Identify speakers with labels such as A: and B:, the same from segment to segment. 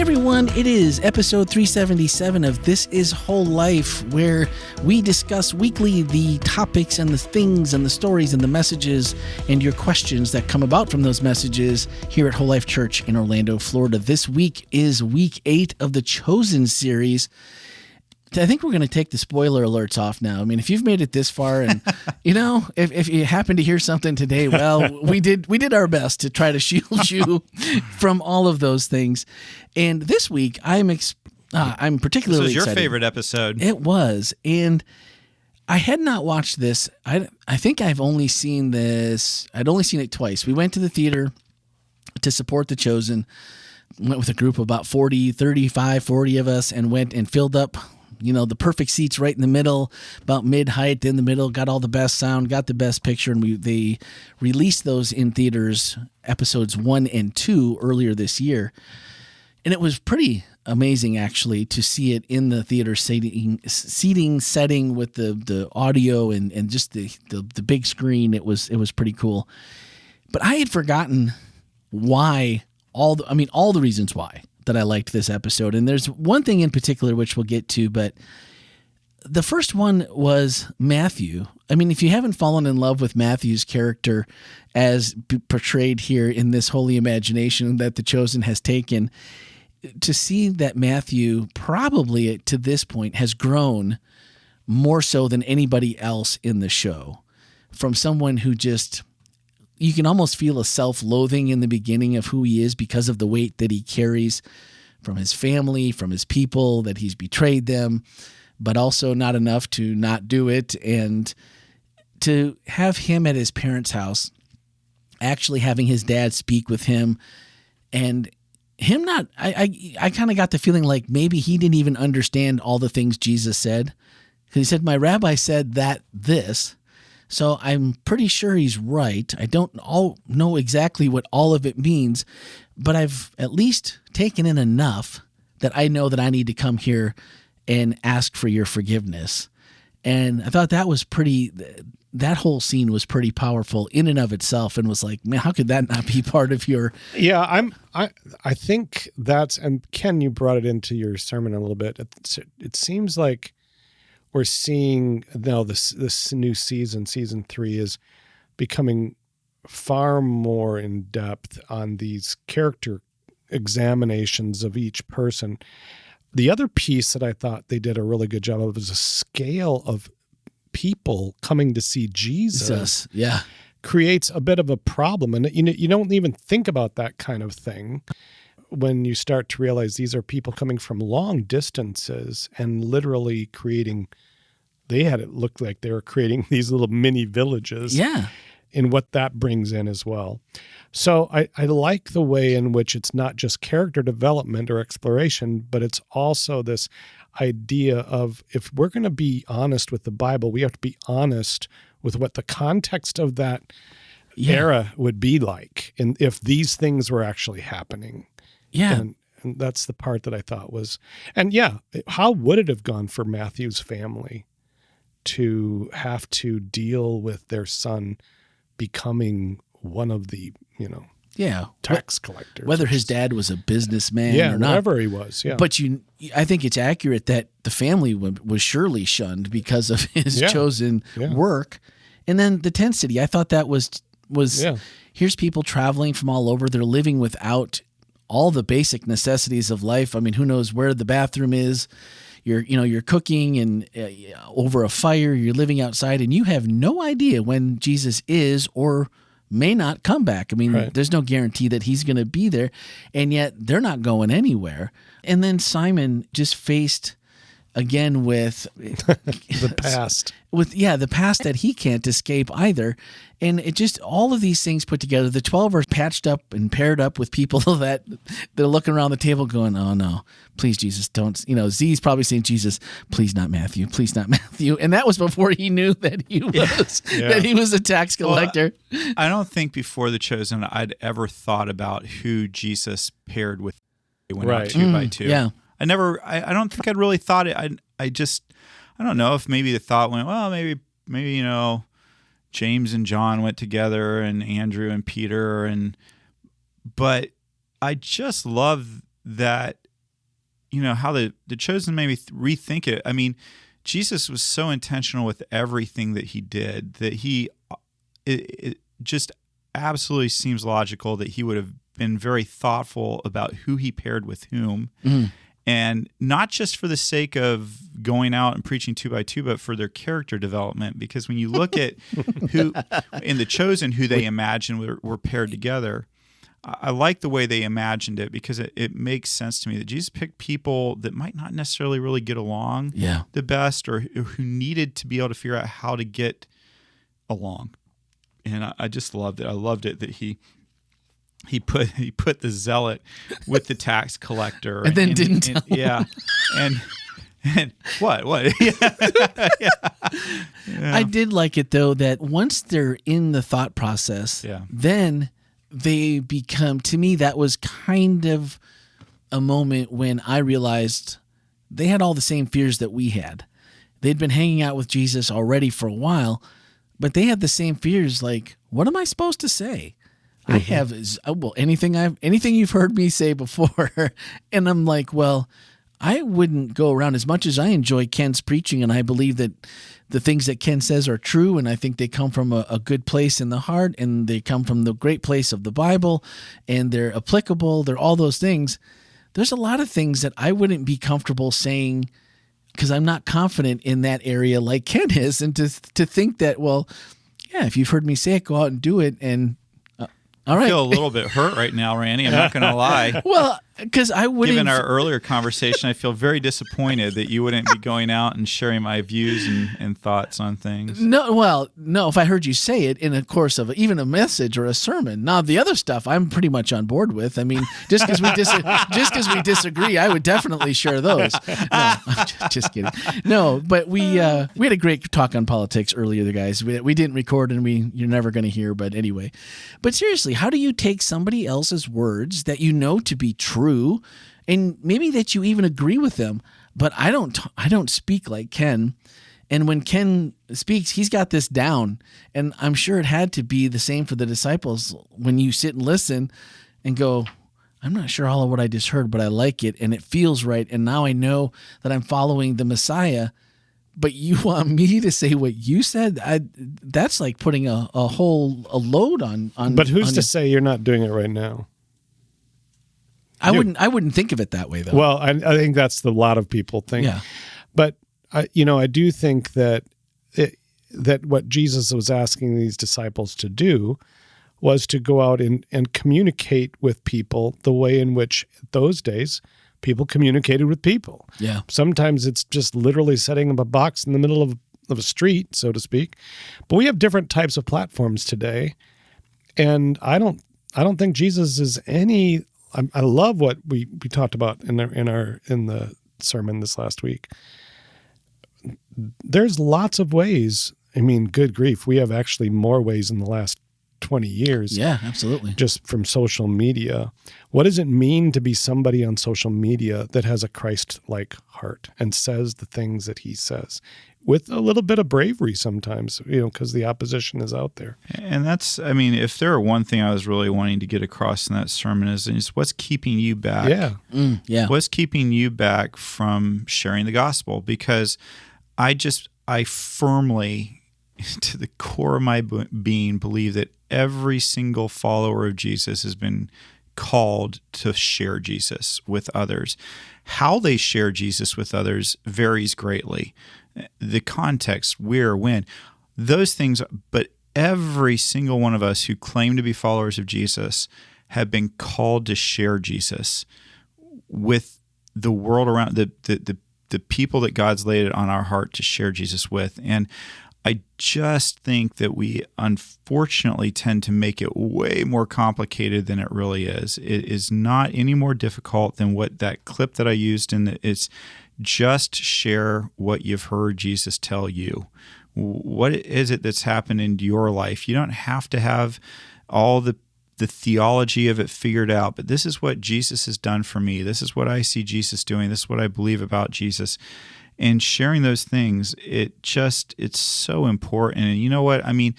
A: everyone, it is episode 377 of This is Whole Life, where we discuss weekly the topics and the things and the stories and the messages and your questions that come about from those messages here at WholeLife Church in Orlando, Florida. This week is week 8 of the Chosen series. I think we're going to take the spoiler alerts off now. I mean, if you've made it this far and, if you happen to hear something today, well, we did our best to try to shield you from all of those things. And this week, I'm particularly excited.
B: This was your favorite episode.
A: It was. And I had not watched this. I think I've only seen this. I'd only seen it twice. We went to the theater to support The Chosen. Went with a group of about 40 of us and went and filled up the perfect seats right in the middle, about mid-height in the middle, got all the best sound, got the best picture, and they released those in theaters, episodes 1 and 2, earlier this year. And it was pretty amazing, actually, to see it in the theater seating setting with the audio and just the big screen. It was pretty cool. But I had forgotten why, all the reasons why that I liked this episode. And there's one thing in particular which we'll get to, but the first one was Matthew. I mean, if you haven't fallen in love with Matthew's character as portrayed here in this holy imagination that The Chosen has taken, to see that Matthew probably to this point has grown more so than anybody else in the show, from someone who just, you can almost feel a self-loathing in the beginning of who he is because of the weight that he carries from his family, from his people, that he's betrayed them, but also not enough to not do it. And to have him at his parents' house, actually having his dad speak with him, and him not, I kind of got the feeling like maybe he didn't even understand all the things Jesus said. Because he said, my rabbi said this. So I'm pretty sure he's right. I don't know exactly what all of it means, but I've at least taken in enough that I know that I need to come here and ask for your forgiveness. And I thought that whole scene was pretty powerful in and of itself, and was like, man, how could that not be part of your...
C: Yeah, I think that's, and Ken, you brought it into your sermon a little bit. It seems like we're seeing now this new season 3 is becoming far more in depth on these character examinations of each person. The other piece that I thought they did a really good job of was a scale of people coming to see Jesus.
A: Yeah.
C: Creates a bit of a problem. And you don't even think about that kind of thing when you start to realize these are people coming from long distances and literally creating, they had it look like they were creating these little mini villages.
A: Yeah.
C: And what that brings in as well. So I like the way in which it's not just character development or exploration, but it's also this idea of, if we're going to be honest with the Bible, we have to be honest with what the context of that era would be like, and if these things were actually happening.
A: Yeah.
C: And that's the part that I thought was, and how would it have gone for Matthew's family to have to deal with their son becoming one of the, tax collectors.
A: Whether his dad was a businessman or not.
C: Whatever he was,
A: But I think it's accurate that the family was surely shunned because of his chosen work. And then the tent city, I thought that was here's people traveling from all over. They're living without all the basic necessities of life. I mean, who knows where the bathroom is? You're cooking and over a fire, you're living outside, and you have no idea when Jesus is or may not come back. I mean, There's no guarantee that he's going to be there, and yet they're not going anywhere. And then Simon just faced again with
C: the past.
A: The past that he can't escape either. And it just, all of these things put together, the 12 are patched up and paired up with people that they're looking around the table going, oh no, please Jesus, don't, Z's probably saying, Jesus, please not Matthew, please not Matthew. And that was before he knew that he was, that he was a tax collector.
B: Well, I don't think before The Chosen, I'd ever thought about who Jesus paired with. They went out 2 by 2.
A: Yeah.
B: I don't think I'd really thought it. I don't know if maybe the thought went, well, maybe, James and John went together and Andrew and Peter. But I just love that how the chosen made me rethink it. I mean, Jesus was so intentional with everything that he did that it just absolutely seems logical that he would have been very thoughtful about who he paired with whom. And not just for the sake of going out and preaching 2 by 2, but for their character development. Because when you look at who in the chosen, who they imagined were paired together, I like the way they imagined it because it makes sense to me that Jesus picked people that might not necessarily really get along the best, or who needed to be able to figure out how to get along. And I just loved it. I loved it that he put the zealot with the tax collector,
A: and then didn't.
B: And what?
A: I did like it though that once they're in the thought process, then they become. To me, that was kind of a moment when I realized they had all the same fears that we had. They'd been hanging out with Jesus already for a while, but they had the same fears. Like, what am I supposed to say? I have anything you've heard me say before. And I'm like, well, I wouldn't go around, as much as I enjoy Ken's preaching, and I believe that the things that Ken says are true, and I think they come from a good place in the heart, and they come from the great place of the Bible, and they're applicable, they're all those things. There's a lot of things that I wouldn't be comfortable saying because I'm not confident in that area like Ken is, and to think that, well, yeah, if you've heard me say it, go out and do it, and all right.
B: I feel a little bit hurt right now, Randy. I'm not going to lie.
A: Well, because I wouldn't.
B: Given our earlier conversation, I feel very disappointed that you wouldn't be going out and sharing my views and thoughts on things.
A: No, if I heard you say it in the course of even a message or a sermon. Now, the other stuff I'm pretty much on board with. I mean, just because we disagree, I would definitely share those. No, I'm just kidding. No, but we had a great talk on politics earlier, guys. We didn't record, and you're never going to hear. But anyway, but seriously, how do you take somebody else's words that you know to be true, and maybe that you even agree with them, but I don't speak like Ken, and when Ken speaks, he's got this down, and I'm sure it had to be the same for the disciples when you sit and listen and go, I'm not sure all of what I just heard, but I like it, and it feels right, and now I know that I'm following the Messiah. But you want me to say what you said? That's like putting a load on.
C: But who's to say you're not doing it right now?
A: I wouldn't think of it that way, though.
C: Well, I think that's a lot of people think.
A: Yeah.
C: But I do think that that what Jesus was asking these disciples to do was to go out and communicate with people the way in which those days people communicated with people.
A: Yeah.
C: Sometimes it's just literally setting up a box in the middle of a street, so to speak. But we have different types of platforms today, and I don't think Jesus is any. I love what we talked about in the sermon this last week. There's lots of ways. I mean, good grief, we have actually more ways in the last 20 years.
A: Yeah, absolutely.
C: Just from social media. What does it mean to be somebody on social media that has a Christ-like heart and says the things that he says with a little bit of bravery sometimes, because the opposition is out there.
B: And that's, I mean, if there were one thing I was really wanting to get across in that sermon is what's keeping you back?
C: Yeah.
A: Yeah.
B: What's keeping you back from sharing the gospel? Because I firmly, to the core of my being, believe that every single follower of Jesus has been called to share Jesus with others. How they share Jesus with others varies greatly. The context, where, when, those things, but every single one of us who claim to be followers of Jesus have been called to share Jesus with the world around, the people that God's laid it on our heart to share Jesus with. And I just think that we unfortunately tend to make it way more complicated than it really is. It is not any more difficult than what that clip that I used in it's just share what you've heard Jesus tell you. What is it that's happened in your life? You don't have to have all the theology of it figured out, but this is what Jesus has done for me. This is what I see Jesus doing. This is what I believe about Jesus. And sharing those things, it's so important. And you know what? I mean,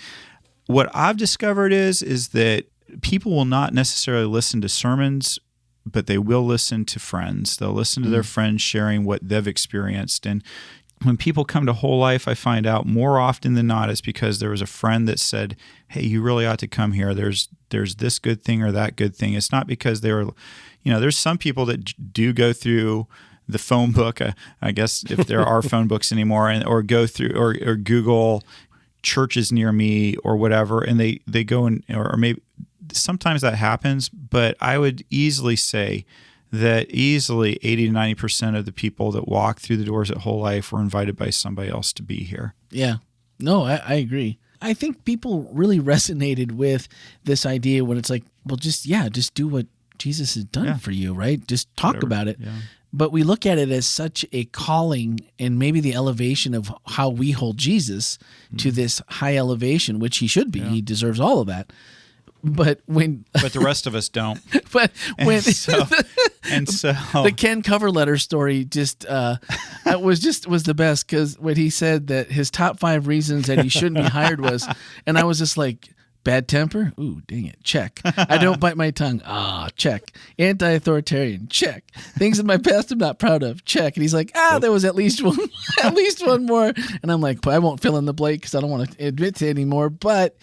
B: what I've discovered is that people will not necessarily listen to sermons but they will listen to friends. They'll listen to their friends sharing what they've experienced. And when people come to Whole Life, I find out more often than not it's because there was a friend that said, hey, you really ought to come here. There's this good thing or that good thing. It's not because they were, there's some people that do go through the phone book, I guess if there are phone books anymore, or go through or Google churches near me or whatever, and they go and, or maybe sometimes that happens, but I would easily say that easily 80 to 90% of the people that walk through the doors at Whole Life were invited by somebody else to be here.
A: Yeah. No, I agree. I think people really resonated with this idea when it's like, well, just do what Jesus has done for you, right? Just talk about it.
B: Yeah.
A: But we look at it as such a calling and maybe the elevation of how we hold Jesus to this high elevation, which he should be. Yeah. He deserves all of that. But
B: the rest of us don't.
A: But when
B: and so
A: the Ken cover letter story was the best, because when he said that his top 5 reasons that he shouldn't be hired was, and I was just like, bad temper? Ooh, dang it. Check. I don't bite my tongue. Check. Anti-authoritarian. Check. Things in my past I'm not proud of. Check. And he's like, there was at least one more. And I'm like, I won't fill in the blank because I don't want to admit to anymore. But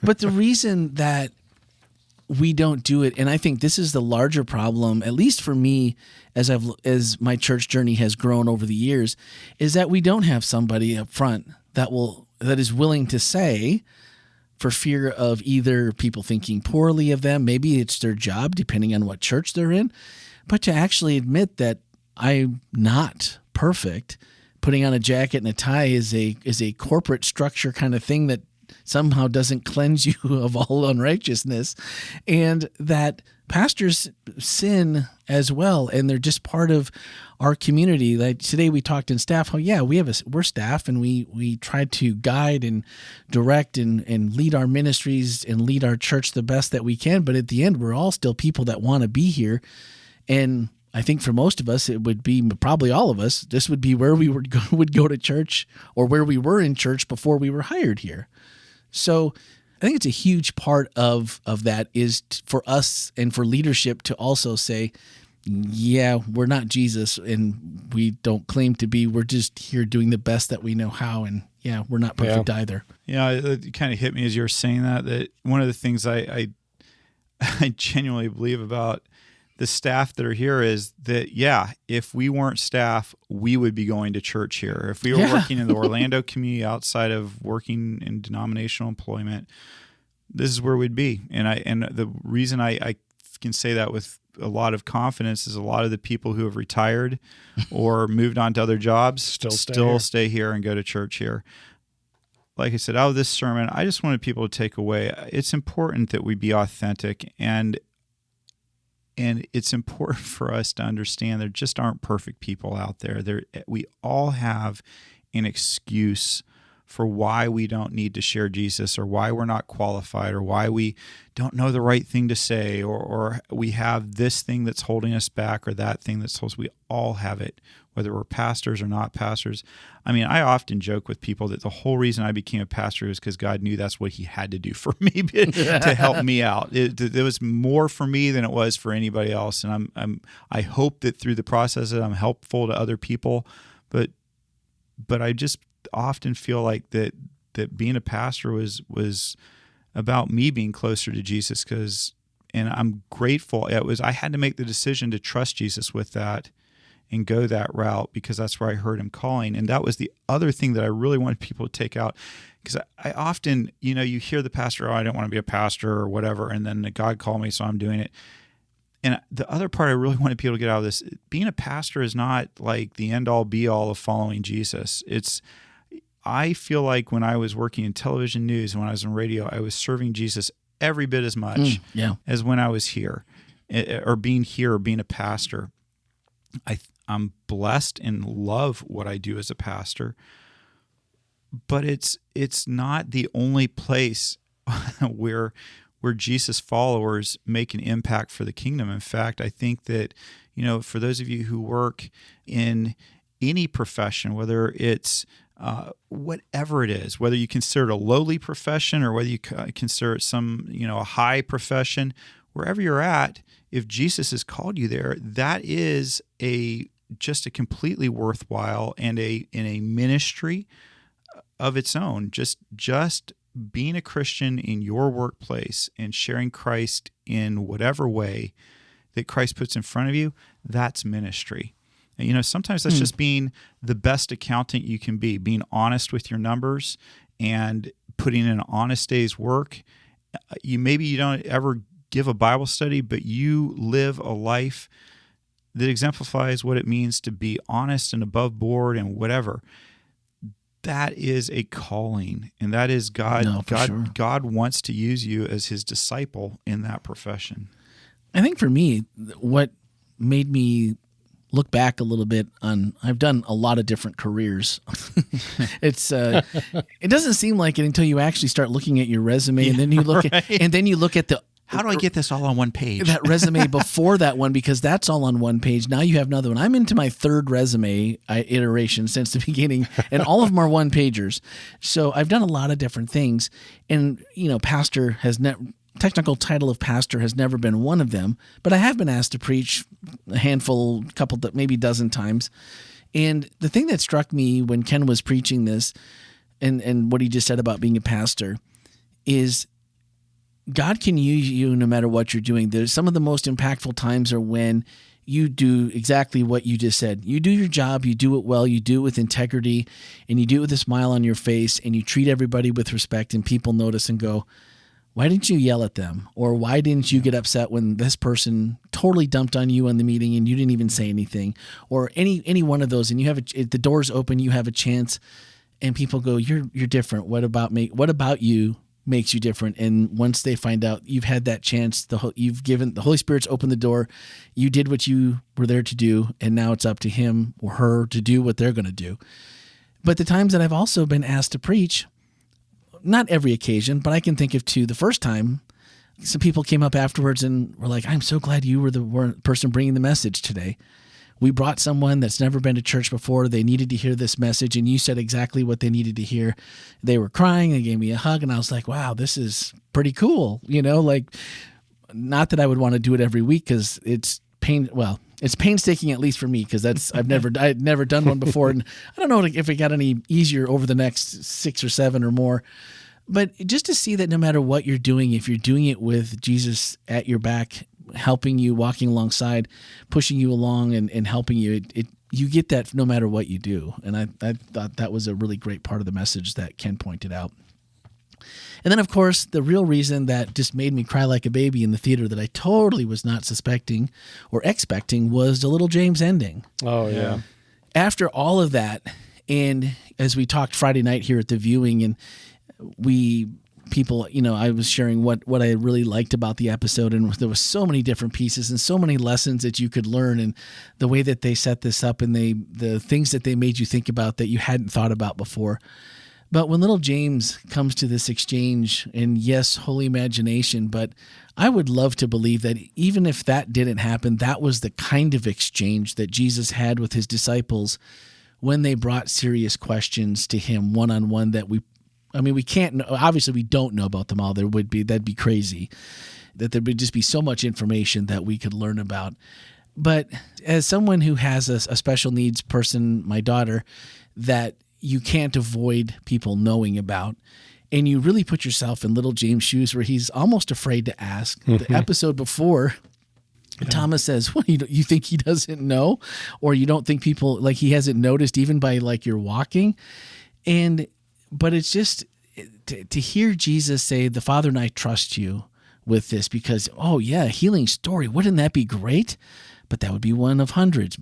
A: the reason that we don't do it, and I think this is the larger problem, at least for me, as my church journey has grown over the years, is that we don't have somebody up front that is willing to say, for fear of either people thinking poorly of them, maybe it's their job, depending on what church they're in, but to actually admit that I'm not perfect. Putting on a jacket and a tie is a corporate structure kind of thing that somehow doesn't cleanse you of all unrighteousness, and that pastors sin as well, and they're just part of our community. Like today we talked in staff, we're staff, and we try to guide and direct and lead our ministries and lead our church the best that we can, but at the end we're all still people that want to be here. And I think for most of us, it would be, probably all of us, this would be where we would go to church, or where we were in church before we were hired here. So I think it's a huge part of that is for us and for leadership to also say, we're not Jesus, and we don't claim to be. We're just here doing the best that we know how, and we're not perfect either.
B: Yeah, it kind of hit me as you were saying that one of the things I genuinely believe about the staff that are here is that, if we weren't staff, we would be going to church here. If we were working in the Orlando community outside of working in denominational employment, this is where we'd be. And the reason I can say that with a lot of confidence is a lot of the people who have retired or moved on to other jobs still stay here and go to church here. Like I said, out of this sermon, I just wanted people to take away, it's important that we be authentic, and it's important for us to understand there just aren't perfect people out there. We all have an excuse for why we don't need to share Jesus, or why we're not qualified, or why we don't know the right thing to say, or we have this thing that's holding us back, or that thing that's holding us. We all have it, whether we're pastors or not pastors. I mean, I often joke with people that the whole reason I became a pastor is because God knew that's what he had to do for me to help me out. It was more for me than it was for anybody else. And I hope that through the process that I'm helpful to other people, but I just often feel like that being a pastor was about me being closer to Jesus, and I'm grateful. I had to make the decision to trust Jesus with that and go that route, because that's where I heard him calling. And that was the other thing that I really wanted people to take out, because I often, you hear the pastor, I don't want to be a pastor or whatever, and then God called me, so I'm doing it. And the other part I really wanted people to get out of this, being a pastor is not like the end-all be-all of following Jesus. I feel like when I was working in television news and when I was in radio, I was serving Jesus every bit as much as when I was here, or being a pastor. I'm blessed and love what I do as a pastor, but it's not the only place where Jesus followers make an impact for the kingdom. In fact, I think that, for those of you who work in any profession, whether it's whatever it is, whether you consider it a lowly profession or whether you consider it some, a high profession, wherever you're at, if Jesus has called you there, that is just a completely worthwhile and in a ministry of its own. Just being a Christian in your workplace and sharing Christ in whatever way that Christ puts in front of you, that's ministry. And, sometimes that's just being the best accountant you can be, being honest with your numbers and putting in an honest day's work. Maybe you don't ever give a Bible study, but you live a life that exemplifies what it means to be honest and above board and whatever. That is a calling, and that is God.
A: No, for sure.
B: God wants to use you as his disciple in that profession.
A: I think for me, what made me look back a little bit I've done a lot of different careers. It doesn't seem like it until you actually start looking at your resume, and then you look at the
B: how do I get this all on one page?
A: That resume before that one, because that's all on one page. Now you have another one. I'm into my third resume iteration since the beginning, and all of them are one-pagers. So I've done a lot of different things, and pastor technical title of pastor has never been one of them, but I have been asked to preach couple, maybe dozen times. And the thing that struck me when Ken was preaching this, and what he just said about being a pastor, is God can use you no matter what you're doing. There's some of the most impactful times are when you do exactly what you just said. You do your job, you do it well, you do it with integrity, and you do it with a smile on your face, and you treat everybody with respect, and people notice and go, why didn't you yell at them? Or why didn't you get upset when this person totally dumped on you in the meeting and you didn't even say anything? Or any one of those, and you have the door's open, you have a chance, and people go, you're different. What about me? What about you makes you different? And once they find out you've had that chance, the Holy Spirit's opened the door, you did what you were there to do, and now it's up to him or her to do what they're going to do. But the times that I've also been asked to preach, not every occasion, but I can think of two. The first time, some people came up afterwards and were like, I'm so glad you were the person bringing the message today. We brought someone that's never been to church before. They needed to hear this message, and you said exactly what they needed to hear. They were crying. They gave me a hug, and I was like, wow, this is pretty cool. Not that I would want to do it every week because it's painstaking, at least for me, because I'd never done one before, and I don't know if it got any easier over the next 6 or 7 or more. But just to see that no matter what you're doing, if you're doing it with Jesus at your back, helping you, walking alongside, pushing you along, and helping you, you get that no matter what you do. And I thought that was a really great part of the message that Ken pointed out. And then, of course, the real reason that just made me cry like a baby in the theater that I totally was not suspecting or expecting was the little James ending.
C: Oh, yeah.
A: After all of that, and as we talked Friday night here at the viewing, and I was sharing what I really liked about the episode, and there was so many different pieces and so many lessons that you could learn, and the way that they set this up, and the things that they made you think about that you hadn't thought about before. But when little James comes to this exchange, and yes, holy imagination, but I would love to believe that even if that didn't happen, that was the kind of exchange that Jesus had with his disciples when they brought serious questions to him one-on-one that we can't, obviously we don't know about them all. That'd be crazy, that there would just be so much information that we could learn about. But as someone who has a special needs person, my daughter, that you can't avoid people knowing about, and you really put yourself in little James' shoes where he's almost afraid to ask. The episode before, Thomas says, "What, you think he doesn't know, or you don't think people, like, he hasn't noticed even by like your walking?" But it's just to hear Jesus say, "The Father and I trust you with this because, oh yeah, healing story. Wouldn't that be great? But that would be one of hundreds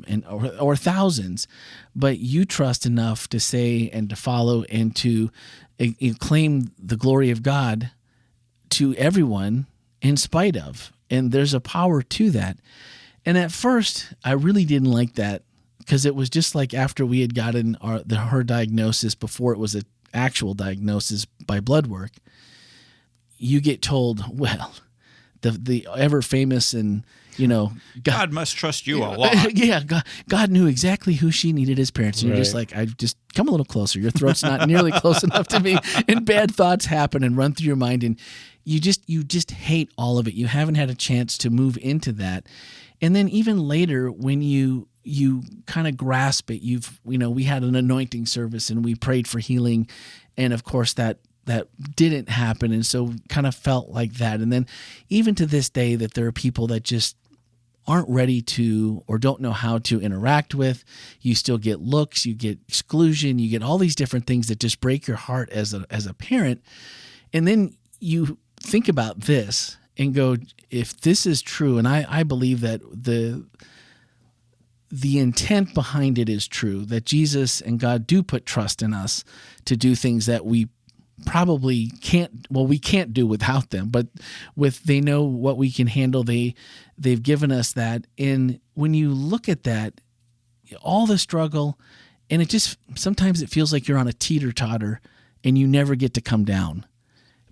A: or thousands. But you trust enough to say and to follow and to claim the glory of God to everyone in spite of." And there's a power to that. And at first, I really didn't like that because it was just like after we had gotten her diagnosis, before it was an actual diagnosis by blood work, you get told, well, the ever famous and
B: God must trust you a lot.
A: Yeah, God knew exactly who she needed as parents. And you're just
C: Right.
A: like, I just come a little closer. Your throat's not nearly close enough to me. And bad thoughts happen and run through your mind, and you just hate all of it. You haven't had a chance to move into that. And then even later, when you kind of grasp it, we had an anointing service and we prayed for healing, and of course that didn't happen, and so kind of felt like that. And then even to this day, that there are people that just aren't ready to or don't know how to interact with. You still get looks, you get exclusion, you get all these different things that just break your heart as a parent. And then you think about this and go, if this is true, and I believe that the intent behind it is true, that Jesus and God do put trust in us to do things that we probably we can't do without them, but they know what we can handle. They've given us that. And when you look at that, all the struggle, and it just, sometimes it feels like you're on a teeter-totter and you never get to come down.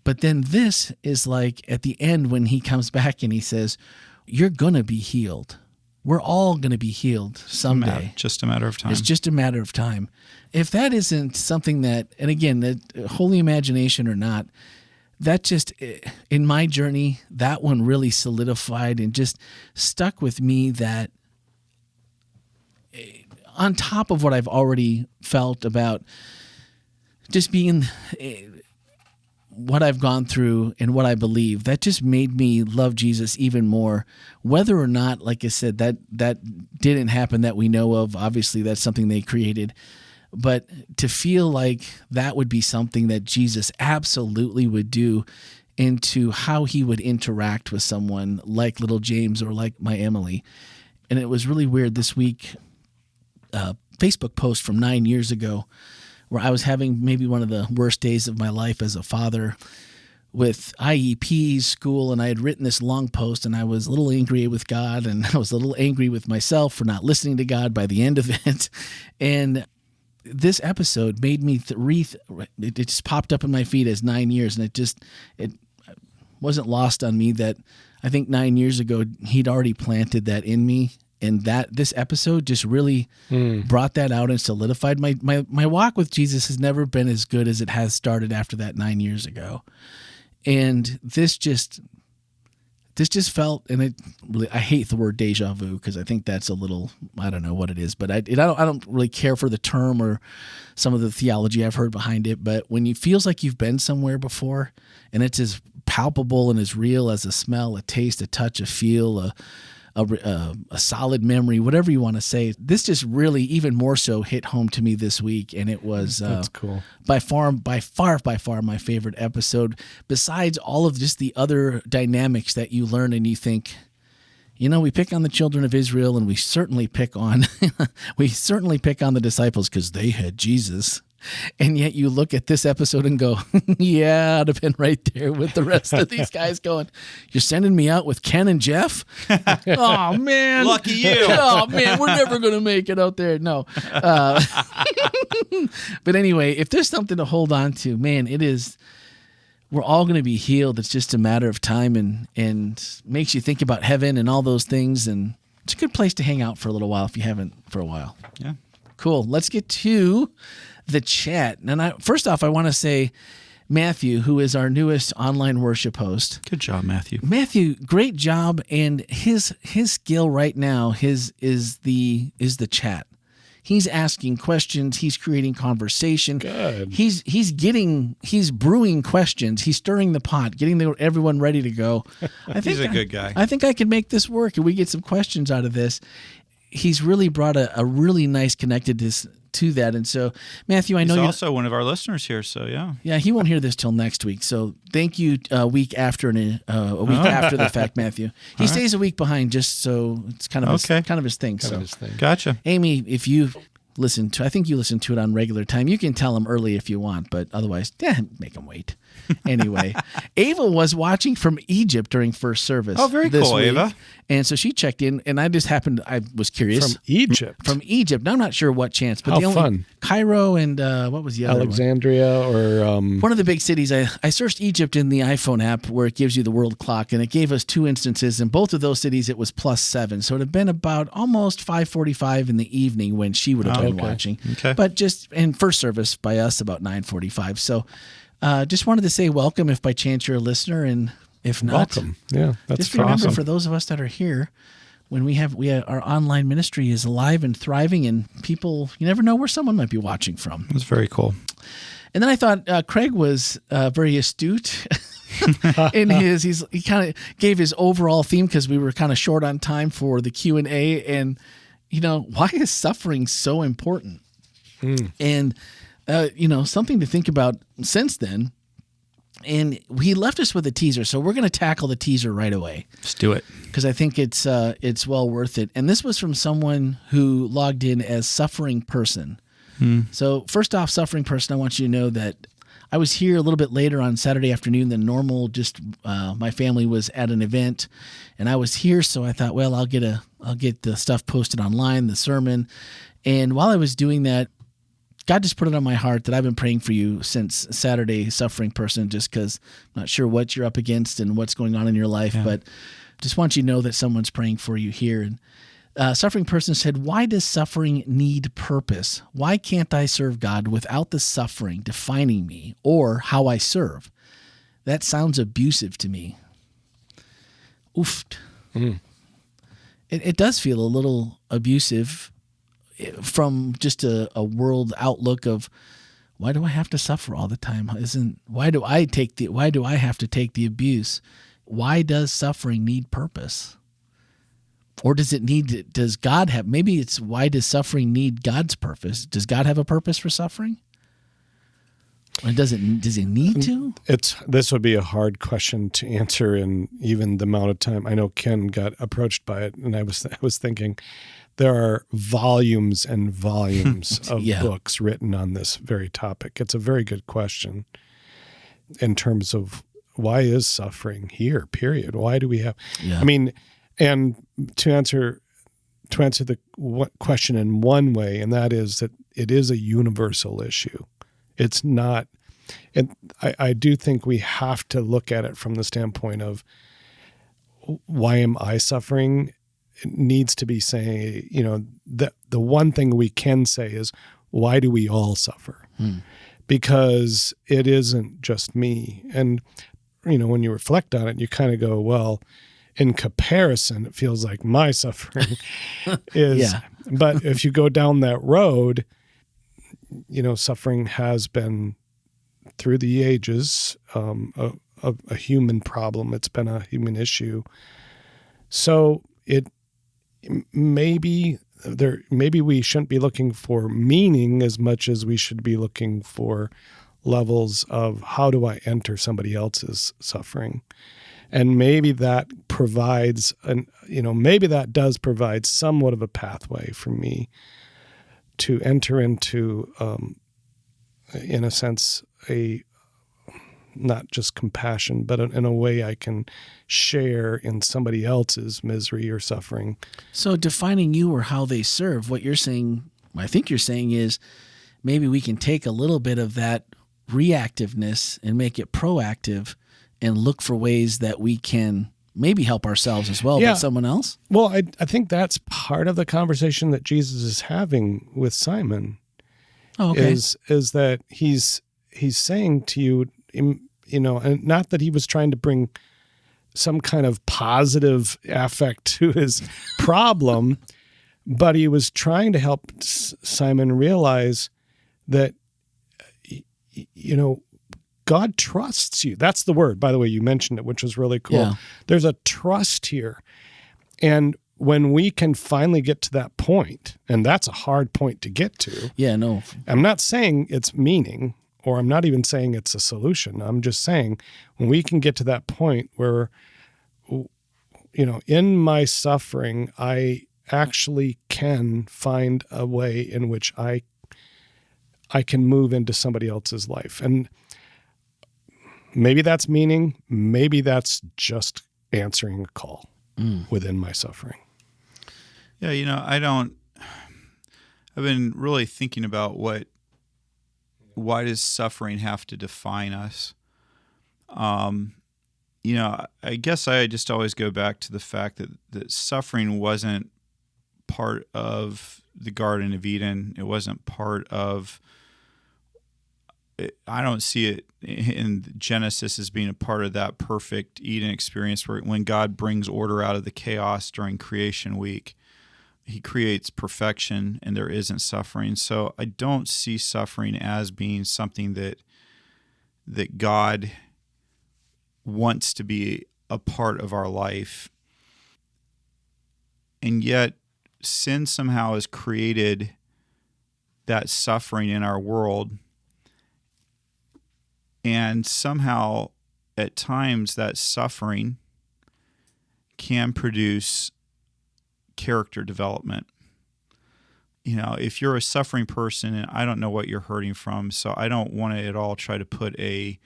A: But then this is like at the end when he comes back and he says, you're going to be healed. We're all going to be healed someday.
B: Just a matter of time.
A: It's just a matter of time. If that isn't something that, and again, that holy imagination or not, that just, in my journey, that one really solidified and just stuck with me, that on top of what I've already felt about just being what I've gone through and what I believe, that just made me love Jesus even more. Whether or not, like I said, that didn't happen that we know of. Obviously, that's something they created. But to feel like that would be something that Jesus absolutely would do, into how he would interact with someone like little James or like my Emily. And it was really weird this week, Facebook post from 9 years ago, where I was having maybe one of the worst days of my life as a father with IEPs, school, and I had written this long post, and I was a little angry with God, and I was a little angry with myself for not listening to God by the end of it. And this episode made me it just popped up in my feed as 9 years, and it wasn't lost on me that I think 9 years ago he'd already planted that in me. And that this episode just really brought that out and solidified my walk with Jesus has never been as good as it has started after that 9 years ago. And this just felt, and I hate the word deja vu because I think that's a little, I don't know what it is, but I don't really care for the term or some of the theology I've heard behind it. But when it feels like you've been somewhere before and it's as palpable and as real as a smell, a taste, a touch, a feel, a solid memory, whatever you want to say. This just really even more so hit home to me this week, and it was
C: That's cool.
A: by far my favorite episode, besides all of just the other dynamics that you learn and you think, we pick on the children of Israel, and we certainly pick on the disciples because they had Jesus. And yet you look at this episode and go, yeah, I'd have been right there with the rest of these guys going, you're sending me out with Ken and Jeff? Oh, man.
B: Lucky you.
A: Oh, man, we're never going to make it out there. No. But anyway, if there's something to hold on to, man, it is, we're all going to be healed. It's just a matter of time, and makes you think about heaven and all those things. And it's a good place to hang out for a little while if you haven't for a while.
B: Yeah.
A: Cool. Let's get to the chat. And first off, I want to say Matthew, who is our newest online worship host.
B: Good job, Matthew.
A: Matthew, great job. And his skill right now is the chat. He's asking questions. He's creating conversation.
C: Good.
A: He's brewing questions. He's stirring the pot, getting everyone ready to go.
B: He's a good guy.
A: I think I can make this work, and we get some questions out of this. He's really brought a really nice connectedness to that. And so, Matthew, I know
B: you're also one of our listeners here, so yeah.
A: Yeah, he won't hear this till next week. So thank you a week after after the fact, Matthew. He stays a week behind just so it's kind of his thing.
C: Kind of his thing.
B: Gotcha.
A: Amy, if you listen to, I think you listen to it on regular time. You can tell him early if you want, but otherwise, make him wait. Anyway, Ava was watching from Egypt during first service.
B: Oh, very
A: this
B: cool,
A: week.
B: Ava.
A: And so she checked in, and I was curious.
C: From Egypt.
A: From Egypt. Now, I'm not sure what chance, but
C: How fun.
A: Cairo and what was the other one?
C: Alexandria or
A: One of the big cities. I searched Egypt in the iPhone app where it gives you the world clock, and it gave us 2 instances. In both of those cities, it was +7. So it had been about almost 5:45 in the evening when she would have been watching.
B: Okay.
A: But just in first service by us, about 9:45. So just wanted to say welcome if by chance you're a listener, and if not,
C: welcome. Yeah, that's
A: just remember
C: awesome.
A: for those of us that are here, when we have our online ministry is alive and thriving, and people, you never know where someone might be watching from.
B: It was very cool.
A: And then I thought Craig was very astute in he kind of gave his overall theme, because we were kind of short on time for the Q&A, and why is suffering so important? And something to think about since then. And he left us with a teaser, so we're going to tackle the teaser right away.
B: Let's do it.
A: Because I think it's well worth it. And this was from someone who logged in as Suffering Person. So first off, Suffering Person, I want you to know that I was here a little bit later on Saturday afternoon than normal. Just my family was at an event, and I was here, so I thought, well, I'll get the stuff posted online, the sermon. And while I was doing that, God just put it on my heart that I've been praying for you since Saturday, Suffering Person, just because I'm not sure what you're up against and what's going on in your life, but just want you to know that someone's praying for you here. And Suffering Person said, why does suffering need purpose? Why can't I serve God without the suffering defining me or how I serve? That sounds abusive to me. Oof. It does feel a little abusive from just a world outlook of, why do I have to suffer all the time? Why do I have to take the abuse? Why does suffering need purpose? Or does God have, maybe it's, why does suffering need God's purpose? Does God have a purpose for suffering? Or does he need to?
C: This would be a hard question to answer in even the amount of time. I know Ken got approached by it, and I was thinking, there are volumes and volumes of books written on this very topic. It's a very good question in terms of, why is suffering here, period? Why do we have, I mean, and to answer the question in one way, and that is that it is a universal issue. It's not, and I do think we have to look at it from the standpoint of, why am I suffering? It needs to be saying, the one thing we can say is, why do we all suffer? Because it isn't just me. And, when you reflect on it, you kind of go, well, in comparison, it feels like my suffering is, but if you go down that road, suffering has been through the ages, a human problem. It's been a human issue. So maybe we shouldn't be looking for meaning as much as we should be looking for levels of, how do I enter somebody else's suffering? And maybe that provides maybe that does provide somewhat of a pathway for me to enter into, in a sense, not just compassion, but in a way I can share in somebody else's misery or suffering.
A: So defining you or how they serve, what you're saying, I think you're saying is, maybe we can take a little bit of that reactiveness and make it proactive and look for ways that we can maybe help ourselves as well, but someone else.
C: Well, I think that's part of the conversation that Jesus is having with Simon.
A: Oh, okay.
C: Is that he's saying to you, and not that he was trying to bring some kind of positive affect to his problem, but he was trying to help Simon realize that, God trusts you. That's the word, by the way, you mentioned it, which was really cool.
A: Yeah.
C: There's a trust here. And when we can finally get to that point, and that's a hard point to get to.
A: Yeah, no.
C: I'm not saying it's meaning, or I'm not even saying it's a solution. I'm just saying, when we can get to that point where, in my suffering, I actually can find a way in which I can move into somebody else's life. And maybe that's meaning. Maybe that's just answering a call within my suffering.
B: Yeah, I've been really thinking about why does suffering have to define us? I guess I just always go back to the fact that suffering wasn't part of the Garden of Eden. It wasn't part of I don't see it in Genesis as being a part of that perfect Eden experience where when God brings order out of the chaos during creation week, he creates perfection and there isn't suffering. So I don't see suffering as being something that God wants to be a part of our life. And yet sin somehow has created that suffering in our world. And somehow, at times, that suffering can produce character development. If you're a suffering person, and I don't know what you're hurting from, so I don't want to at all try to put a,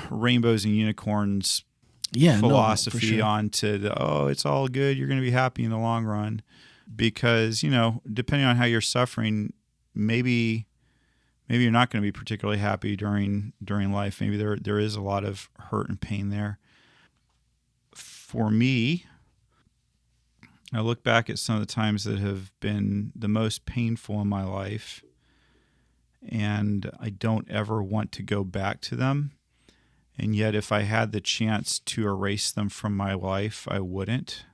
B: rainbows and unicorns philosophy onto it's all good, you're going to be happy in the long run. Because, depending on how you're suffering, maybe you're not going to be particularly happy during life. Maybe there is a lot of hurt and pain there. For me, I look back at some of the times that have been the most painful in my life, and I don't ever want to go back to them. And yet, if I had the chance to erase them from my life, I wouldn't,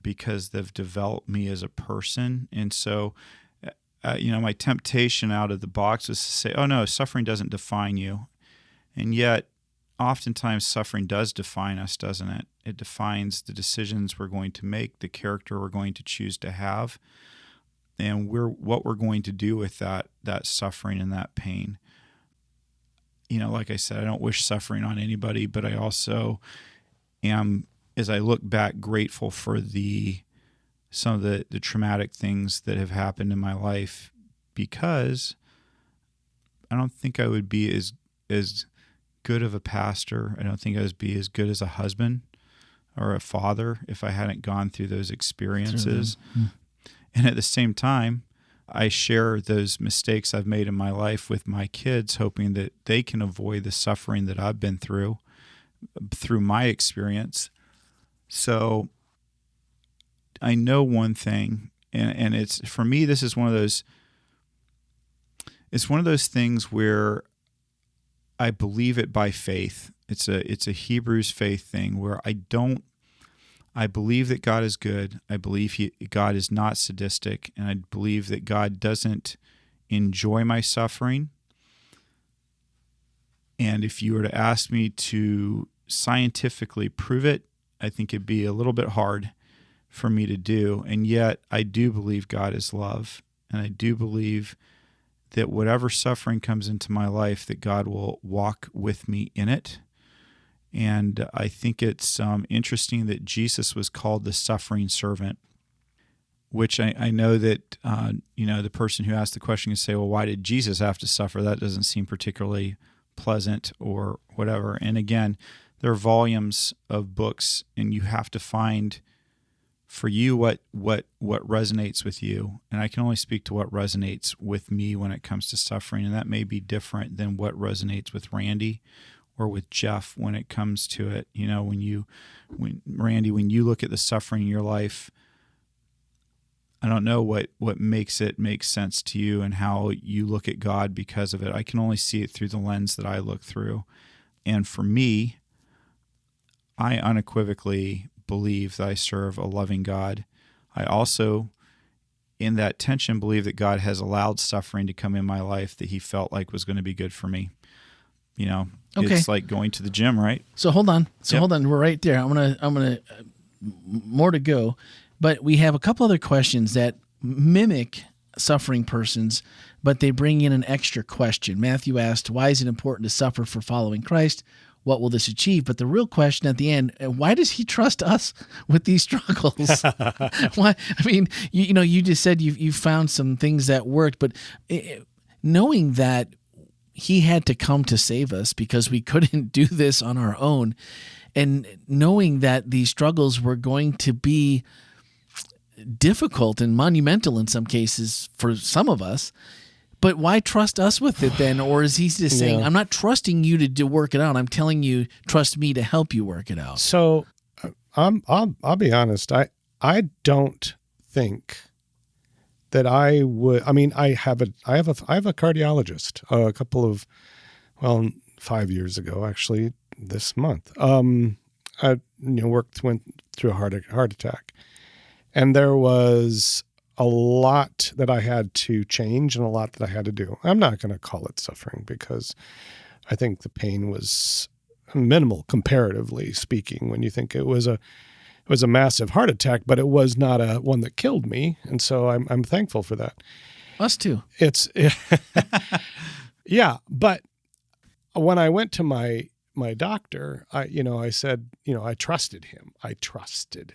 B: because they've developed me as a person. And so, my temptation out of the box was to say, oh no, suffering doesn't define you. And yet, oftentimes suffering does define us, doesn't it? It defines the decisions we're going to make, the character we're going to choose to have, and what we're going to do with that suffering and that pain. Like I said, I don't wish suffering on anybody, but I also am, as I look back, grateful for some of the traumatic things that have happened in my life, because I don't think I would be as good of a pastor. I don't think I would be as good as a husband or a father if I hadn't gone through those experiences. And at the same time, I share those mistakes I've made in my life with my kids, hoping that they can avoid the suffering that I've been through my experience. So I know one thing, and it's, for me, this is one of those things where I believe it by faith. It's a Hebrews faith thing where I believe that God is good. I believe God is not sadistic, and I believe that God doesn't enjoy my suffering. And if you were to ask me to scientifically prove it, I think it'd be a little bit hard for me to do. And yet I do believe God is love, and I do believe that whatever suffering comes into my life, that God will walk with me in it. And I think it's interesting that Jesus was called the suffering servant, which I know that, the person who asked the question can say, well, why did Jesus have to suffer? That doesn't seem particularly pleasant or whatever. And again, there are volumes of books, and you have to find for you what resonates with you. And I can only speak to what resonates with me when it comes to suffering, and that may be different than what resonates with Randy or with Jeff when it comes to it. Randy, when you look at the suffering in your life, I don't know what makes it make sense to you and how you look at God because of it. I can only see it through the lens that I look through. And for me, I unequivocally believe that I serve a loving God. I also, in that tension, believe that God has allowed suffering to come in my life that he felt like was going to be good for me.
A: Okay.
B: It's like going to the gym, right?
A: So hold on.
B: Yep.
A: Hold on. We're right there. I'm gonna more to go, but we have a couple other questions that mimic suffering persons, but they bring in an extra question. Matthew asked, "Why is it important to suffer for following Christ? What will this achieve?" But the real question at the end: why does he trust us with these struggles? Why? I mean, you just said you found some things that worked, but knowing that he had to come to save us because we couldn't do this on our own. And knowing that these struggles were going to be difficult and monumental in some cases for some of us, but why trust us with it then? Or is he just saying, I'm not trusting you to work it out. I'm telling you, trust me to help you work it out.
C: So I'll be honest. I don't think that I would. I mean, I have a cardiologist. A couple of 5 years ago, actually, this month. I went through a heart attack, and there was a lot that I had to change and a lot that I had to do. I'm not going to call it suffering because I think the pain was minimal comparatively speaking. When you think it was a massive heart attack, but it was not one that killed me, and so I'm thankful for that.
A: Us too.
C: It's yeah, but when I went to my doctor, I said, I trusted him.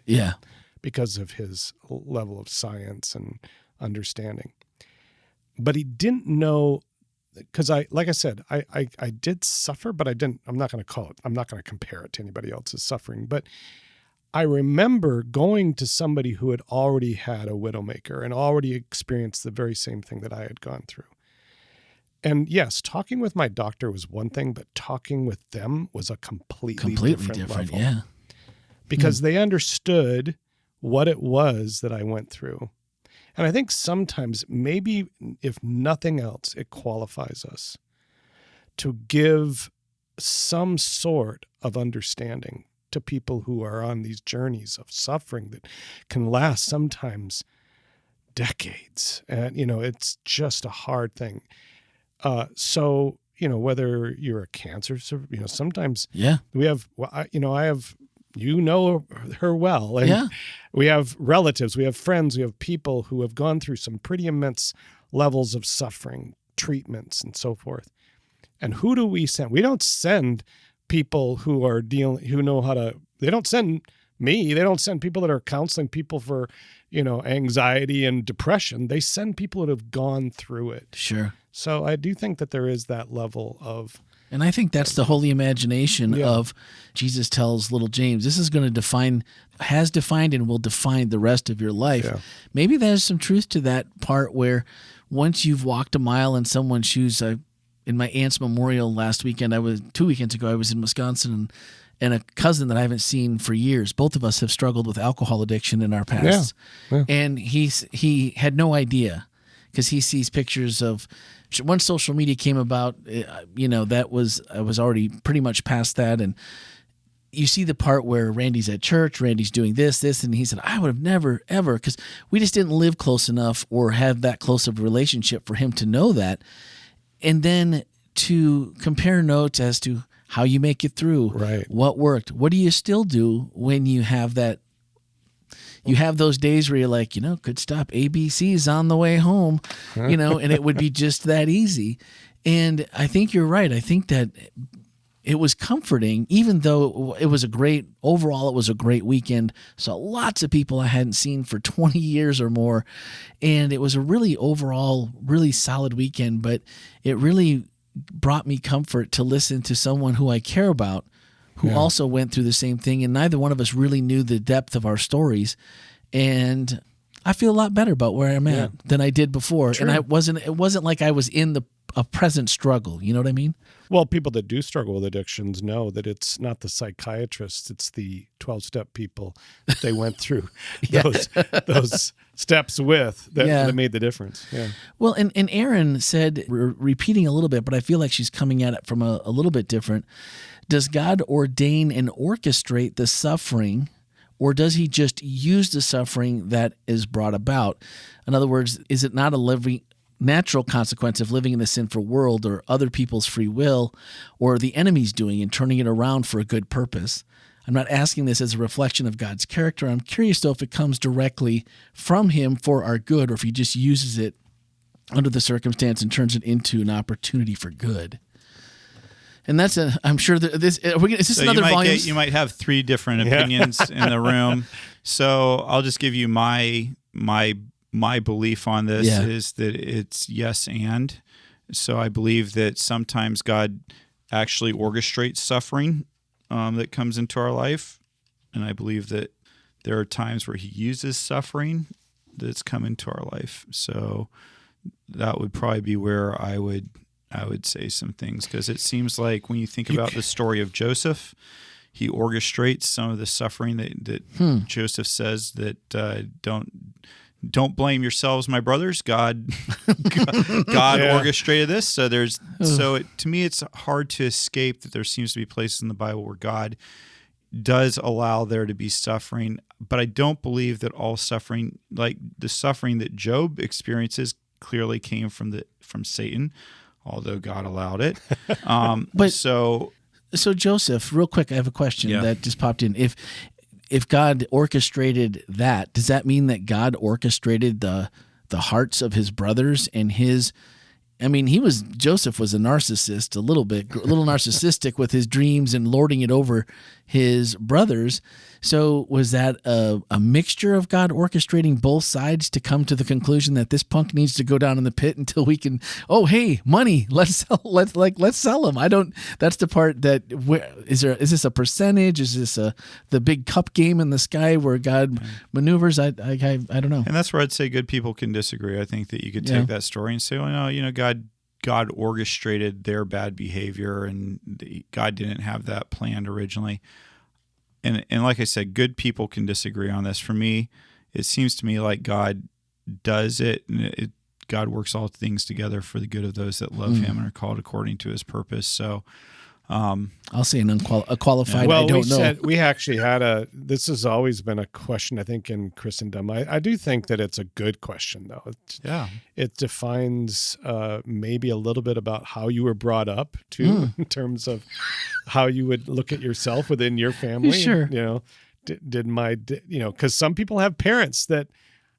A: Yeah.
C: Because of his level of science and understanding. But he didn't know, because like I said, I did suffer, but I'm not going to compare it to anybody else's suffering. But I remember going to somebody who had already had a widowmaker and already experienced the very same thing that I had gone through. And yes, talking with my doctor was one thing, but talking with them was a completely different level.
A: Yeah.
C: Because they understood what it was that I went through. And I think sometimes, maybe if nothing else, it qualifies us to give some sort of understanding to people who are on these journeys of suffering that can last sometimes decades. And, it's just a hard thing. So, whether you're a cancer survivor, sometimes we have, I have, her well, and we have relatives, we have friends, we have people who have gone through some pretty immense levels of suffering, treatments, and so forth. And who do we send? We don't send people who are they don't send me. They don't send people that are counseling people for, anxiety and depression. They send people that have gone through it.
A: Sure.
C: So I do think that there is that level of.
A: And I think that's the holy imagination of Jesus tells little James, this is going to has defined and will define the rest of your life. Yeah. Maybe there's some truth to that part where once you've walked a mile in someone's shoes. In my aunt's memorial last weekend, 2 weekends ago, I was in Wisconsin, and a cousin that I haven't seen for years. Both of us have struggled with alcohol addiction in our past. Yeah. And he had no idea because he sees pictures of. Once social media came about, I was already pretty much past that. And you see the part where Randy's at church, Randy's doing this, and he said, I would have never, ever, because we just didn't live close enough or have that close of a relationship for him to know that. And then to compare notes as to how you make it through, right? What worked? What do you still do when you have that? You have those days where you're like, could stop ABC's on the way home, and it would be just that easy. And I think you're right. I think that it was comforting, even though it was a great weekend. Saw lots of people I hadn't seen for 20 years or more. And it was a really overall, really solid weekend, but it really brought me comfort to listen to someone who I care about, who also went through the same thing, and neither one of us really knew the depth of our stories. And I feel a lot better about where I'm at than I did before. True. And it wasn't like I was in a present struggle. You know what I mean?
C: Well, people that do struggle with addictions know that it's not the psychiatrists, it's the 12-step people that they went through those steps with that made the difference. Yeah.
A: Well, and Erin said, repeating a little bit, but I feel like she's coming at it from a little bit different. Does God ordain and orchestrate the suffering, or does he just use the suffering that is brought about? In other words, is it not a natural consequence of living in a sinful world, or other people's free will, or the enemy's doing and turning it around for a good purpose? I'm not asking this as a reflection of God's character. I'm curious, though, if it comes directly from him for our good, or if he just uses it under the circumstance and turns it into an opportunity for good. And that's I'm sure that is this
B: so
A: another volume?
B: You might have three different opinions in the room. So I'll just give you my belief on this is that it's yes and. So I believe that sometimes God actually orchestrates suffering that comes into our life. And I believe that there are times where he uses suffering that's come into our life. So that would probably be where I would say some things, because it seems like when you think about the story of Joseph, he orchestrates some of the suffering that Joseph says that don't blame yourselves, my brothers. God orchestrated this. So to me, it's hard to escape that there seems to be places in the Bible where God does allow there to be suffering, but I don't believe that all suffering, like the suffering that Job experiences, clearly came from Satan, although God allowed it.
A: So Joseph, real quick, I have a question that just popped in. If God orchestrated that, does that mean that God orchestrated the hearts of his brothers and his? I mean, Joseph was a narcissist, a little narcissistic with his dreams and lording it over his brothers. So was that a mixture of God orchestrating both sides to come to the conclusion that this punk needs to go down in the pit until we can? Oh, hey, money! Let's sell him. I don't. That's the part that is this a percentage? Is this the big cup game in the sky where God maneuvers? I don't know.
B: And that's where I'd say good people can disagree. I think that you could take that story and say, well, no, God orchestrated their bad behavior, and God didn't have that planned originally. And like I said, good people can disagree on this. For me, it seems to me like God does it, and God works all things together for the good of those that love him and are called according to his purpose. So
A: I'll say a qualified. I don't know.
C: We actually had this has always been a question, I think, in Christendom. I do think that it's a good question, though. It defines maybe a little bit about how you were brought up, too, in terms of how you would look at yourself within your family.
A: Sure.
C: Because some people have parents that,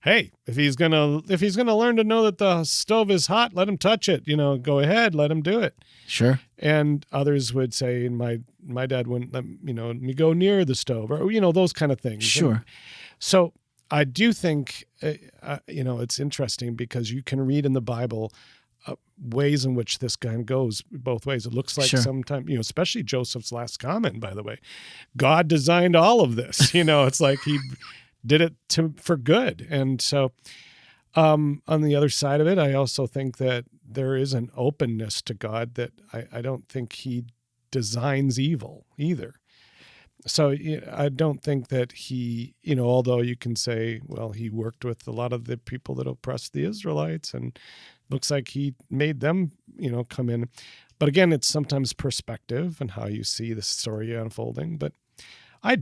C: hey, if he's gonna learn to know that the stove is hot, let him touch it. Go ahead, let him do it.
A: Sure.
C: And others would say, my dad wouldn't let me go near the stove, or those kind of things.
A: Sure.
C: And so I do think it's interesting because you can read in the Bible ways in which this guy goes both ways. It looks like sometimes, especially Joseph's last comment, by the way, God designed all of this. It's like he did it for good. And so on the other side of it, I also think that there is an openness to God that I don't think he designs evil either. So I don't think that he, although you can say, well, he worked with a lot of the people that oppressed the Israelites and looks like he made them, come in. But again, it's sometimes perspective and how you see the story unfolding. But I'm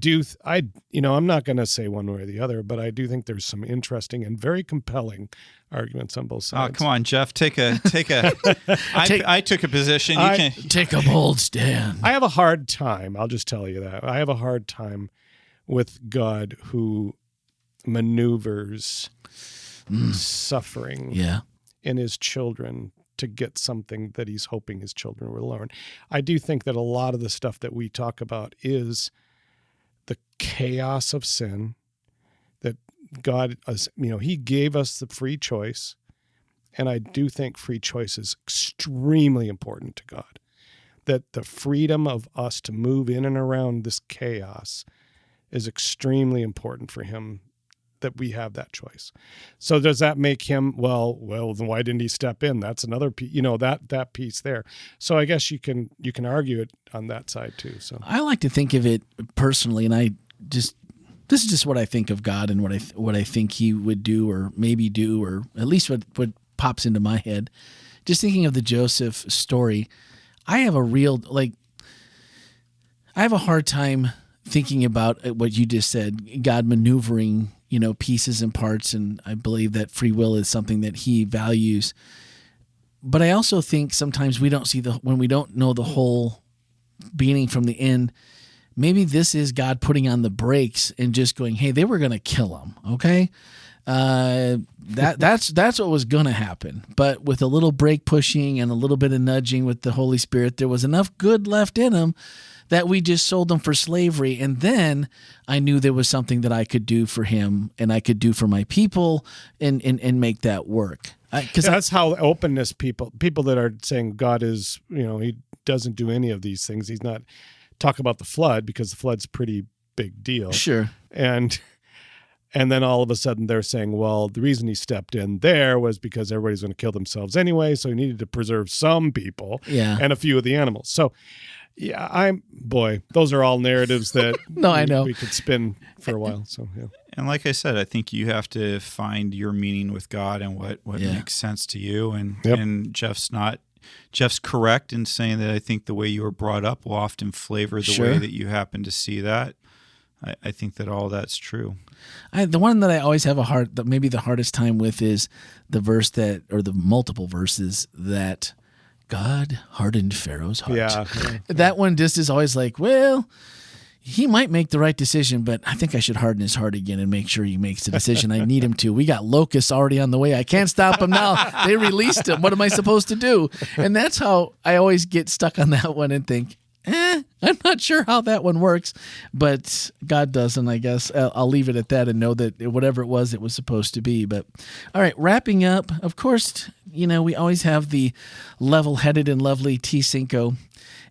C: not going to say one way or the other, but I do think there's some interesting and very compelling arguments on both sides.
B: Oh, come on, Jeff, I took a position. You can
A: take a bold stand.
C: I have a hard time. I'll just tell you that. I have a hard time with God who maneuvers suffering in his children to get something that he's hoping his children will learn. I do think that a lot of the stuff that we talk about is the chaos of sin, that God, he gave us the free choice. And I do think free choice is extremely important to God, that the freedom of us to move in and around this chaos is extremely important for him, that we have that choice. So does that make him, well, then why didn't he step in? That's another piece, that piece there. So I guess you can argue it on that side too. So
A: I like to think of it personally, and this is just what I think of God and what I think he would do, or maybe do, or at least what pops into my head. Just thinking of the Joseph story, I have a hard time thinking about what you just said, God maneuvering, pieces and parts. And I believe that free will is something that he values. But I also think sometimes we don't see when we don't know the whole beginning from the end, maybe this is God putting on the brakes and just going, hey, they were going to kill him. Okay. That's what was going to happen. But with a little brake pushing and a little bit of nudging with the Holy Spirit, there was enough good left in him that we just sold them for slavery. And then I knew there was something that I could do for him and I could do for my people and make that work. Because
C: that's how openness people that are saying God is, he doesn't do any of these things. He's not talk about the flood, because the flood's a pretty big deal.
A: Sure.
C: And then all of a sudden they're saying, well, the reason he stepped in there was because everybody's going to kill themselves anyway. So he needed to preserve some people and a few of the animals. So yeah, those are all narratives that
A: I know
C: we could spin for a while. So, yeah.
B: And like I said, I think you have to find your meaning with God and what makes sense to you. And Jeff's correct in saying that I think the way you were brought up will often flavor the way that you happen to see that. I think that all that's true.
A: The one that I always have maybe the hardest time with is the verse or the multiple verses that God hardened Pharaoh's heart.
C: Yeah.
A: That one just is always like, well, he might make the right decision, but I think I should harden his heart again and make sure he makes the decision I need him to. We got locusts already on the way. I can't stop him now. They released him. What am I supposed to do? And that's how I always get stuck on that one and think, I'm not sure how that one works, but God does, and I guess I'll leave it at that and know that whatever it was supposed to be. But all right, wrapping up, of course, we always have the level-headed and lovely T-Cinco.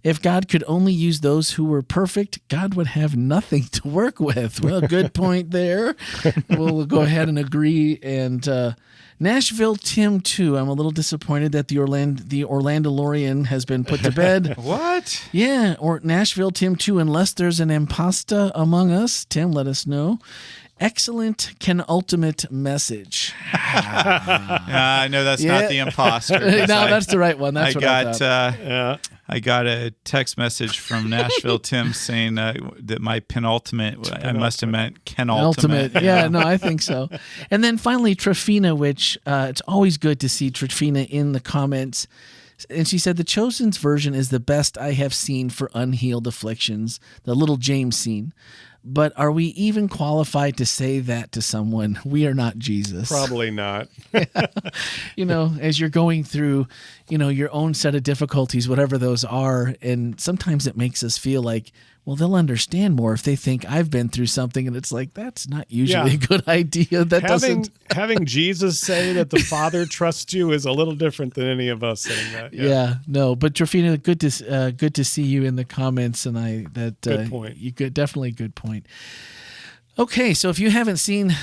A: If God could only use those who were perfect, God would have nothing to work with. Well, good point there. We'll go ahead and agree. And Nashville Tim 2. I'm a little disappointed that the Orlandolorian has been put to bed.
B: What?
A: Yeah, or Nashville Tim 2. Unless there's an impasta among us, Tim, let us know. Excellent ultimate message.
B: I know that's not the imposter.
A: No, that's the right one. That's
B: I got a text message from Nashville Tim saying that my penultimate, I must have meant Kenultimate.
A: Yeah, no, I think so. And then finally, Trifina, which it's always good to see Trifina in the comments. And she said, the Chosen's version is the best I have seen for unhealed afflictions, the little James scene. But are we even qualified to say that to someone? We are not Jesus.
C: Probably not.
A: As you're going through, your own set of difficulties, whatever those are. And sometimes it makes us feel like, well, they'll understand more if they think I've been through something. And it's like, that's not usually a good idea.
C: Having Jesus say that the Father trusts you is a little different than any of us saying that.
A: Yeah, no. But Trofina, good to see you in the comments. And
C: good point.
A: Definitely good point. Okay, so if you haven't seen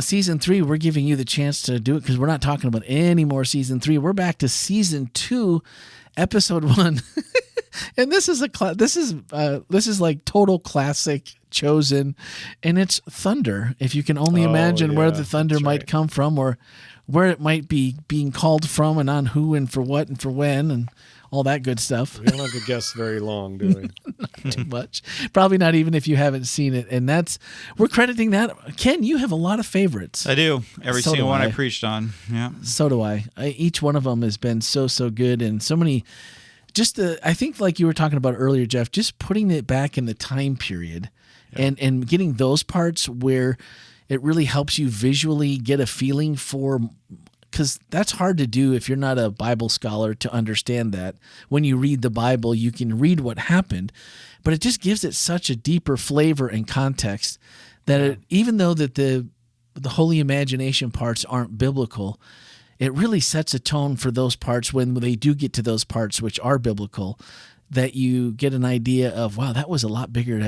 A: season 3, we're giving you the chance to do it because we're not talking about any more season 3. We're back to season 2, episode 1. And this is like total classic Chosen, and it's thunder. If you can only imagine where the thunder might come from, or where it might be being called from, and on who, and for what, and for when, and all that good stuff.
C: We don't have to guess very long, do we?
A: Not too much. Probably not even if you haven't seen it. And we're crediting that. Ken, you have a lot of favorites.
B: I do. Every single one I preached on. Yeah.
A: So do I. Each one of them has been so good, and so many. I think like you were talking about earlier, Jeff, just putting it back in the time period and getting those parts where it really helps you visually get a feeling for, because that's hard to do if you're not a Bible scholar to understand that. When you read the Bible, you can read what happened, but it just gives it such a deeper flavor and context that even though that the holy imagination parts aren't biblical, it really sets a tone for those parts when they do get to those parts which are biblical, that you get an idea of, wow, that was a lot bigger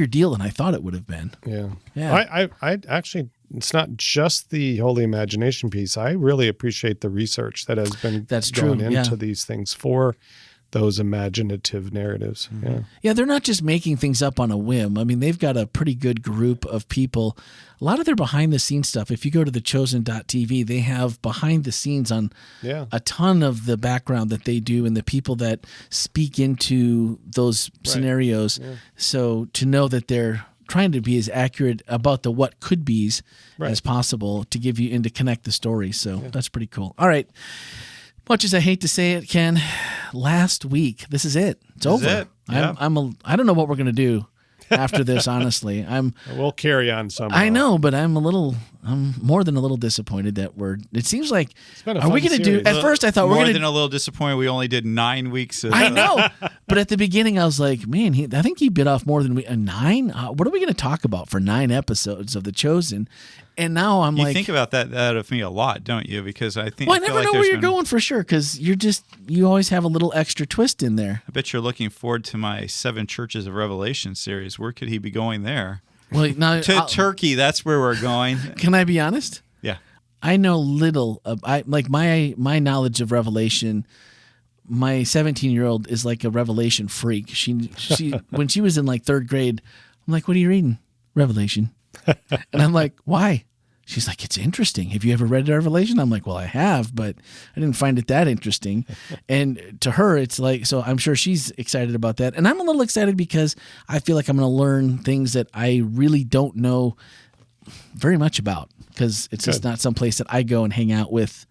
A: deal than I thought it would have been.
C: Yeah. I actually, it's not just the holy imagination piece. I really appreciate the research that has been gone into these things for those imaginative narratives.
A: Yeah, they're not just making things up on a whim. I mean, they've got a pretty good group of people. A lot of their behind-the-scenes stuff, if you go to thechosen.tv, they have behind-the-scenes on a ton of the background that they do and the people that speak into those scenarios. Yeah. So to know that they're trying to be as accurate about the what could be's as possible to give you and to connect the story. So that's pretty cool. All right. Much as I hate to say it, Ken, last week, this is it. It's over.
B: Yeah.
A: I don't know what we're going to do after this, honestly.
C: We'll carry on somehow.
A: I know, but I'm more than a little disappointed that it seems like, are we going to do, at first I thought
B: more than a little disappointed we only did 9 weeks.
A: I know, but at the beginning I was like, man, I think he bit off more than 9. What are we going to talk about for 9 episodes of The Chosen? And now I'm
B: You think about that of me a lot, don't you? Because I think
A: well, I
B: feel
A: never
B: like
A: know
B: there's
A: where you're
B: been-
A: going for sure, because you always have a little extra twist in there.
B: I bet you're looking forward to my 7 Churches of Revelation series. Where could he be going there?
A: Well, now
B: To Turkey. That's where we're going.
A: can I be honest?
B: Yeah.
A: I know little. My knowledge of Revelation. My 17-year-old is like a Revelation freak. She when she was in like 3rd grade, I'm like, "What are you reading?" Revelation. And I'm like, "Why?" She's like, "It's interesting. Have you ever read Revelation?" I'm like, "Well, I have, but I didn't find it that interesting." And to her, it's like, so I'm sure she's excited about that. And I'm a little excited because I feel like I'm going to learn things that I really don't know very much about, because it's just not some place that I go and hang out with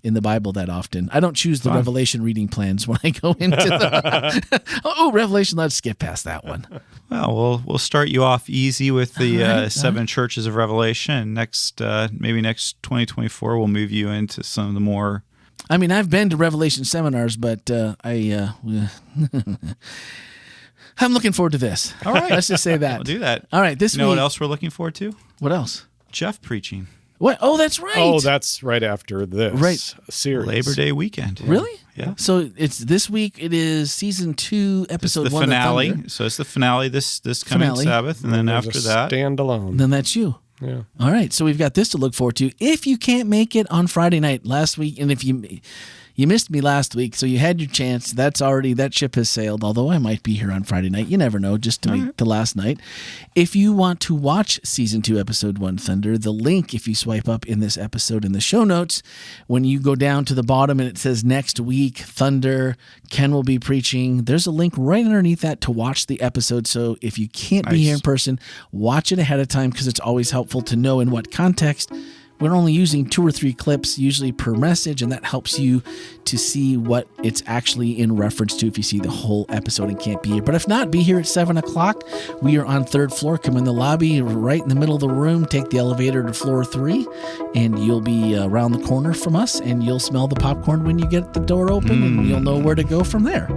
A: in the Bible that often. I don't choose the Revelation reading plans when I go into the Revelation. Let's skip past that one.
B: Well, we'll start you off easy with the 7 Churches of Revelation. Next, maybe next 2024, we'll move you into some of the more.
A: I mean, I've been to Revelation seminars, but I'm looking forward to this.
B: All right,
A: let's just say that.
B: We'll do that.
A: All right, this
B: You know
A: week.
B: what else we're looking forward to?
A: What else?
B: Jeff preaching.
A: What? Oh, that's right.
C: Oh, that's right after this series.
B: Labor Day weekend.
A: Really?
B: Yeah.
A: So it's this week. It is season 2, episode
B: It's the
A: 1.
B: finale.
A: Of Thunder.
B: So it's the finale this coming
A: Finale.
B: Sabbath, and then
C: There's
B: after
C: a
B: that,
C: standalone.
A: Then that's you.
C: Yeah.
A: All right, so we've got this to look forward to. If you can't make it on Friday night last week, and if you missed me last week, so you had your chance. That ship has sailed, although I might be here on Friday night. You never know, just to make the last night. If you want to watch Season 2, Episode 1, Thunder, the link, if you swipe up in this episode in the show notes, when you go down to the bottom and it says next week, Thunder, Ken will be preaching, there's a link right underneath that to watch the episode. So if you can't be here in person, watch it ahead of time, because it's always helpful to know in what context. We're only using 2 or 3 clips usually per message, and that helps you to see what it's actually in reference to if you see the whole episode and can't be here. But if not, be here at 7 o'clock. We are on 3rd floor. Come in the lobby right in the middle of the room. Take the elevator to floor 3, and you'll be around the corner from us, and you'll smell the popcorn when you get the door open, and you'll know where to go from there.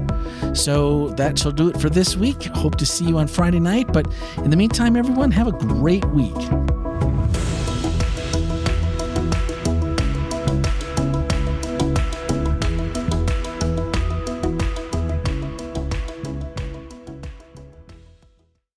A: So that shall do it for this week. Hope to see you on Friday night. But in the meantime, everyone, have a great week.